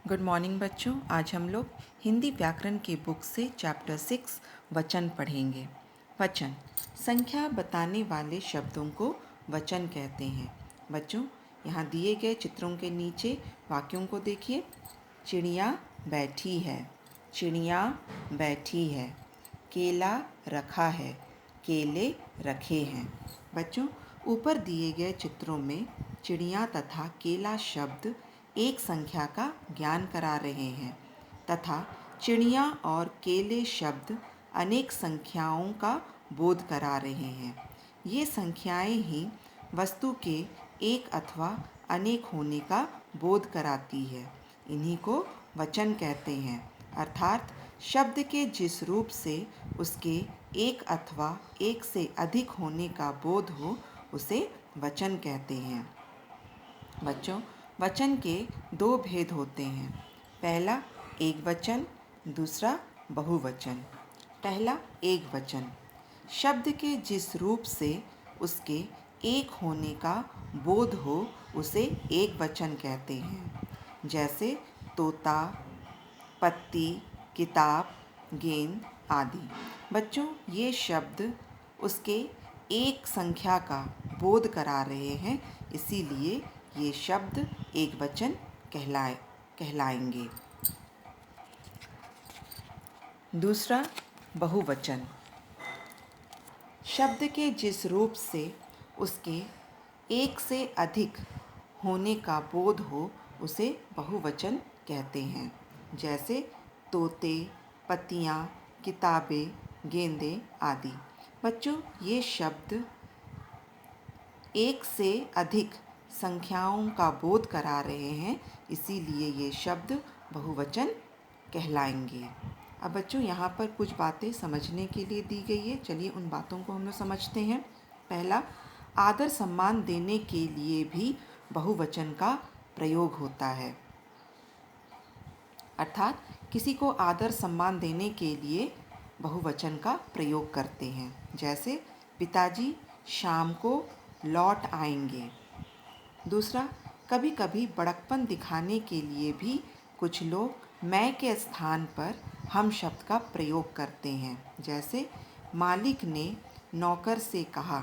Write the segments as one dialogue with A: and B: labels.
A: Good morning बच्चों। आज हम लोग हिंदी व्याकरण की बुक से चैप्टर 6 वचन पढ़ेंगे। वचन संख्या बताने वाले शब्दों को वचन कहते हैं। बच्चों, यहाँ दिए गए चित्रों के नीचे वाक्यों को देखिए। चिड़िया बैठी है, चिड़िया बैठी है। केला रखा है, केले रखे हैं। बच्चों, ऊपर दिए गए चित्रों में चिड़िया तथा केला शब्द एक संख्या का ज्ञान करा रहे हैं तथा चिड़िया और केले शब्द अनेक संख्याओं का बोध करा रहे हैं। ये संख्याएं ही वस्तु के एक अथवा अनेक होने का बोध कराती है। इन्हीं को वचन कहते हैं, अर्थात शब्द के जिस रूप से उसके एक अथवा एक से अधिक होने का बोध हो उसे वचन कहते हैं। बच्चों, वचन के दो भेद होते हैं। पहला एक वचन, दूसरा बहुवचन। पहला एक वचन शब्द के जिस रूप से उसके एक होने का बोध हो उसे एक वचन कहते हैं। जैसे तोता, पत्ती, किताब, गेंद आदि। बच्चों, ये शब्द उसके एक संख्या का बोध करा रहे हैं, इसीलिए ये शब्द एक वचन कहलाएंगे। दूसरा बहुवचन शब्द के जिस रूप से उसके एक से अधिक होने का बोध हो उसे बहुवचन कहते हैं। जैसे तोते, पत्तियाँ, किताबें, गेंदें आदि। बच्चों, ये शब्द एक से अधिक संख्याओं का बोध करा रहे हैं, इसीलिए ये शब्द बहुवचन कहलाएंगे। अब बच्चों, यहाँ पर कुछ बातें समझने के लिए दी गई है। चलिए उन बातों को हम लोग समझते हैं। पहला, आदर सम्मान देने के लिए भी बहुवचन का प्रयोग होता है, अर्थात किसी को आदर सम्मान देने के लिए बहुवचन का प्रयोग करते हैं। जैसे पिताजी शाम को लौट आएंगे। दूसरा, कभी कभी बड़कपन दिखाने के लिए भी कुछ लोग मैं के स्थान पर हम शब्द का प्रयोग करते हैं। जैसे मालिक ने नौकर से कहा,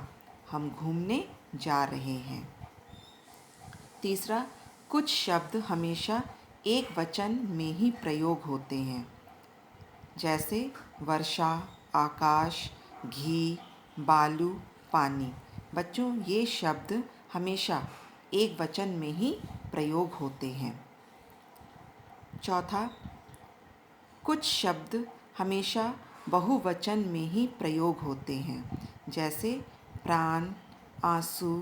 A: हम घूमने जा रहे हैं। तीसरा, कुछ शब्द हमेशा एक वचन में ही प्रयोग होते हैं। जैसे वर्षा, आकाश, घी, बालू, पानी। बच्चों, ये शब्द हमेशा एक वचन में ही प्रयोग होते हैं। चौथा, कुछ शब्द हमेशा बहुवचन में ही प्रयोग होते हैं। जैसे प्राण, आंसू,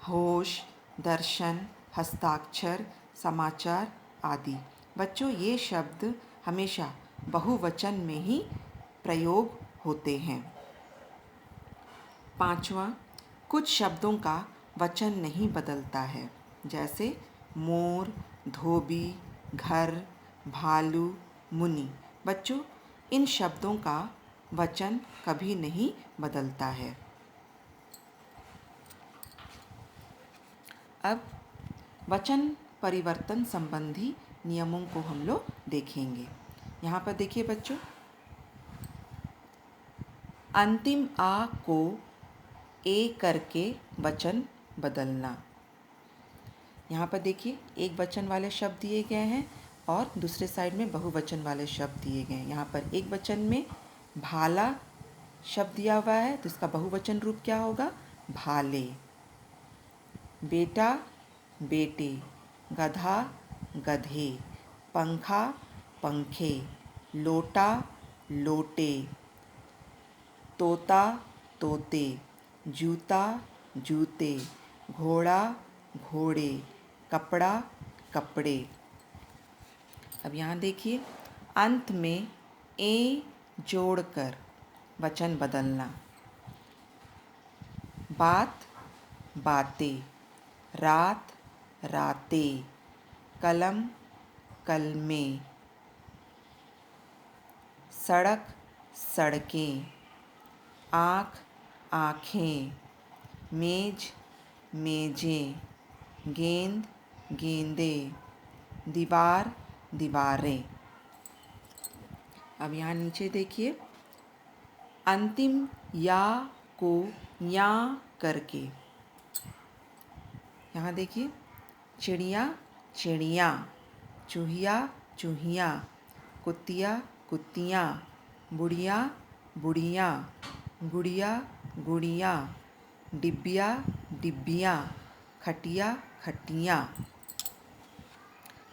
A: होश, दर्शन, हस्ताक्षर, समाचार आदि। बच्चों, ये शब्द हमेशा बहुवचन में ही प्रयोग होते हैं। पांचवा, कुछ शब्दों का वचन नहीं बदलता है। जैसे मोर, धोबी, घर, भालू, मुनि। बच्चों, इन शब्दों का वचन कभी नहीं बदलता है। अब वचन परिवर्तन संबंधी नियमों को हम लोग देखेंगे। यहाँ पर देखिए बच्चों, अंतिम आ को ए करके वचन बदलना। यहाँ पर देखिए, एक वचन वाले शब्द दिए गए हैं और दूसरे साइड में बहुवचन वाले शब्द दिए गए हैं। यहाँ पर एक वचन में भाला शब्द दिया हुआ है, तो इसका बहुवचन रूप क्या होगा? भाले। बेटा, बेटे। गधा, गधे। पंखा, पंखे। लोटा, लोटे। तोता, तोते। जूता, जूते। घोड़ा, घोड़े। कपड़ा, कपड़े। अब यहाँ देखिए, अंत में ए जोड़कर वचन बदलना। बात, बातें। रात, रातें। कलम, कलमें। सड़क, सड़कें। आँख, आँखें। मेज, मेजें। गेंद, गेंदें। दीवार, दीवारें। अब यहाँ नीचे देखिए, अंतिम या को या करके। यहाँ देखिए, चिड़िया चिड़िया, चूहिया चूहिया, कुतिया कुतियाँ, बुढ़िया बुढ़ियाँ, गुड़िया गुड़िया, डिब्बिया डिब्बियाँ, खटिया खटियाँ।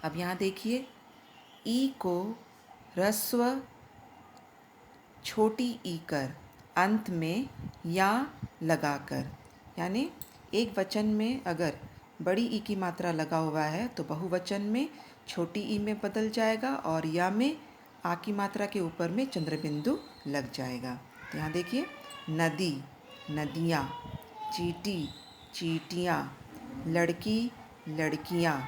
A: अब यहाँ देखिए, ई को ह्रस्व छोटी ई कर अंत में या लगाकर, यानी एक वचन में अगर बड़ी ई की मात्रा लगा हुआ है तो बहुवचन में छोटी ई में बदल जाएगा और या में आ की मात्रा के ऊपर में चंद्र बिंदु लग जाएगा। तो यहाँ देखिए, नदी नदियाँ, चींटी चींटियाँ, लड़की लड़कियाँ,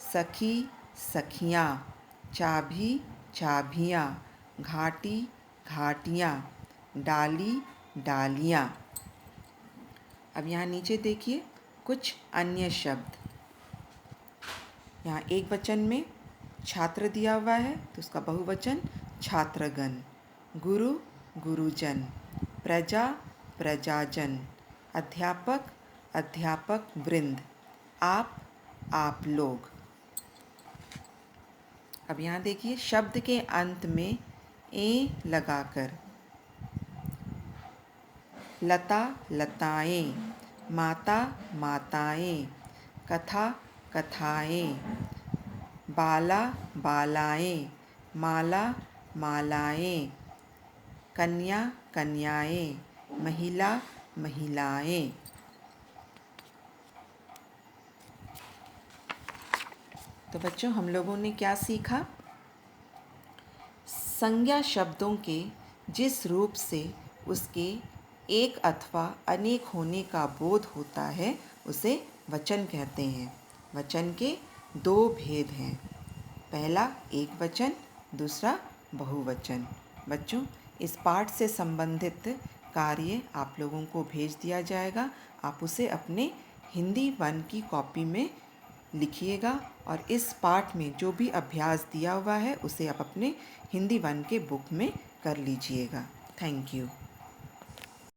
A: सखी सखियाँ, चाबी चाबियाँ, घाटी घाटियाँ, डाली डालियाँ। अब यहाँ नीचे देखिए कुछ अन्य शब्द। यहाँ एक वचन में छात्र दिया हुआ है तो उसका बहुवचन छात्रगण, गुरु गुरुजन, प्रजा प्रजाजन, अध्यापक अध्यापक वृंद, आप लोग। अब यहाँ देखिए, शब्द के अंत में ए लगाकर, लता लताएं, माता माताएं, कथा कथाएं, बाला बालाएं, माला मालाएं, कन्या कन्याएं, महिला महिलाएं। तो बच्चों, हम लोगों ने क्या सीखा? संज्ञा शब्दों के जिस रूप से उसके एक अथवा अनेक होने का बोध होता है उसे वचन कहते हैं। वचन के दो भेद हैं, पहला एक वचन, दूसरा बहुवचन। बच्चों, इस पाठ से संबंधित कार्य आप लोगों को भेज दिया जाएगा। आप उसे अपने हिंदी 1 की कॉपी में लिखिएगा और इस पाठ में जो भी अभ्यास दिया हुआ है उसे आप अपने हिंदी 1 के बुक में कर लीजिएगा। Thank you.